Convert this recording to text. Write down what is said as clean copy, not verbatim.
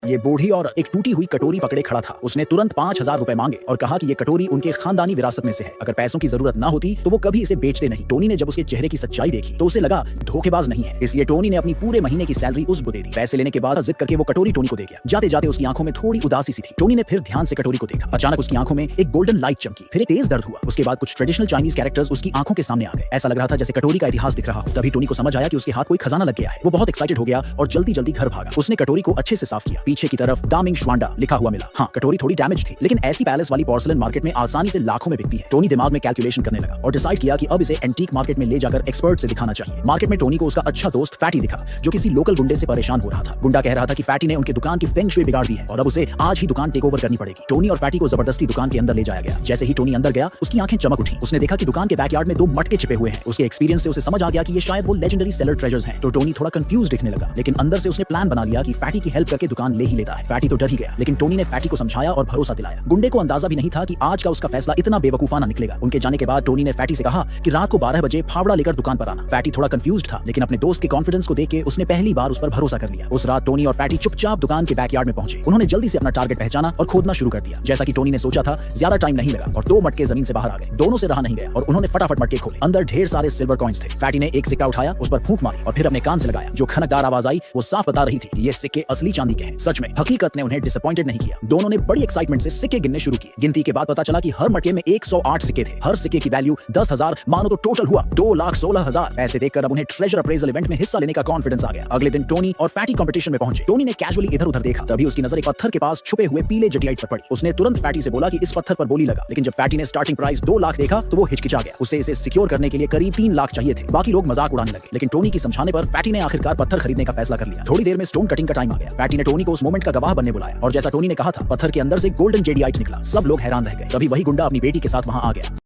ये बूढ़ी और एक टूटी हुई कटोरी पकड़े खड़ा था। उसने तुरंत 5,000 रुपए मांगे और कहा कि ये कटोरी उनके खानदानी विरासत में से है, अगर पैसों की जरूरत ना होती तो वो कभी इसे बेचते नहीं। टोनी ने जब उसके चेहरे की सच्चाई देखी तो उसे लगा धोखेबाज नहीं है, इसलिए टोनी ने अपनी पूरे महीने की सैलरी उसको दे दी। पैसे लेने के बाद जिद करके वो कटोरी टोनी को दे गया। जाते जाते उसकी आंखों में थोड़ी उदासी सी थी। टोनी ने फिर ध्यान से कटोरी को देखा। अचानक उसकी आंखों में एक गोल्डन लाइट चमकी, फिर एक तेज दर्द हुआ। उसके बाद कुछ ट्रेडिशनल चाइनीज कैरेक्टर्स उसकी आंखों के सामने आ गए। ऐसा लग रहा था जैसे कटोरी का इतिहास दिख रहा हो। तभी टोनी को समझ आया कि उसके हाथ कोई खजाना लग गया है। वो बहुत एक्साइटेड हो गया और जल्दी जल्दी घर भागा। उसने कटोरी को अच्छे से साफ किया। पीछे की तरफ दामिंग श्वांडा लिखा हुआ मिला। हाँ, कटोरी थोड़ी डैमेज थी, लेकिन ऐसी पैलेस वाली पोर्सलेन मार्केट में आसानी से लाखों में बिकती है। टोनी दिमाग में कैलकुलेशन करने लगा और डिसाइड किया कि अब इसे एंटीक मार्केट में ले जाकर एक्सपर्ट से दिखाना चाहिए। मार्केट में टोनी को उसका अच्छा दोस्त फैटी दिखा, जो किसी लोकल गुंडे से परेशान हो रहा था। गुंडा कह रहा था कि फैटी ने उनकी दुकान की फेंग शुई बिगाड़ दी है और अब उसे आज ही दुकान टेक ओवर करनी पड़ेगी। टोनी और फैटी को जबरदस्ती दुकान के अंदर ले जाया गया। जैसे ही टोनी अंदर गया, उसकी आंखें चमक उठी। उसने देखा कि दुकान के बैकयार्ड में 2 मटके छिपे हुए हैं। उसके एक्सपीरियंस से उसे समझ आ गया कि ये शायद वो लेजेंडरी सेलर ट्रेजर्स हैं। तो टोनी थोड़ा कंफ्यूज दिखने लगा, लेकिन अंदर से उसने प्लान बना लिया कि फैटी की हेल्प करके दुकान ले ही लेता है। फैटी तो डर ही गया, लेकिन टोनी ने फैटी को समझाया और भरोसा दिलाया। गुंडे को अंदाजा भी नहीं था कि आज का उसका फैसला इतना बेवकूफाना निकलेगा। उनके जाने के बाद टोनी ने फैटी से कहा कि रात को 12 बजे फावड़ा लेकर दुकान पर आना। फैटी थोड़ा कंफ्यूज था, लेकिन अपने दोस्त के कॉन्फिडेंस को देख के उसने पहली बार उस पर भरोसा कर लिया। उस रात टोनी और फैटी चुपचाप दुकान के बैकयार्ड में पहुंचे। उन्होंने जल्दी से अपना टारगेट पहचाना और खोदना शुरू कर दिया। जैसा कि टोनी ने सोचा था, ज्यादा टाइम नहीं लगा और 2 मटके जमीन से बाहर आ गए। दोनों से रहा नहीं गया और उन्होंने फटाफट मटके खोले। अंदर ढेर सारे सिल्वर कॉइंस थे। फैटी ने एक सिक्का उठाया, उस पर फूंक मारी और फिर अपने कान से लगाया। जो खनकदार आवाज आई वो साफ बता रही थी कि ये सिक्के असली चांदी के हैं। सच में हकीकत ने उन्हें डिसअपॉइंटेड नहीं किया। दोनों ने बड़ी एक्साइटमेंट से सिक्के गिनने शुरू किए। गिनती के बाद पता चला कि हर मटके में 108 सिक्के थे। हर सिक्के की वैल्यू 10,000, मानो तो टोटल हुआ 2,16,000। ऐसे देखकर अब उन्हें ट्रेजर अप्रेजल इवेंट में हिस्सा लेने का कॉन्फिडेंस आ गया। अगले दिन टोनी और फैटी कंपटीशन में पहुंचे। टोनी ने कैजुअली इधर उधर देखा, तभी उसकी नजर एक पत्थर के पास छुपे हुए पीले जटियाइट पर पड़ी। उसने तुरंत फैटी से बोला कि इस पत्थर पर बोली लगा, लेकिन जब फैटी ने स्टार्टिंग प्राइस 2 लाख देखा तो वो हिचकिचा गया। उसे इसे सिक्योर करने के लिए करीब 3 लाख चाहिए थे। बाकी लोग मजाक उड़ाने लगे, लेकिन टोनी की समझाने पर फैटी ने आखिरकार पत्थर खरीदने का फैसला कर लिया। थोड़ी देर में स्टोन कटिंग का टाइम आ गया। फैटी ने टोनी को उस मोमेंट का गवाह बनने बुलाया और जैसा टोनी ने कहा था, पत्थर के अंदर से गोल्डन जेडियाइट निकला। सब लोग हैरान रह गए। तभी वही गुंडा अपनी बेटी के साथ वहां आ गया।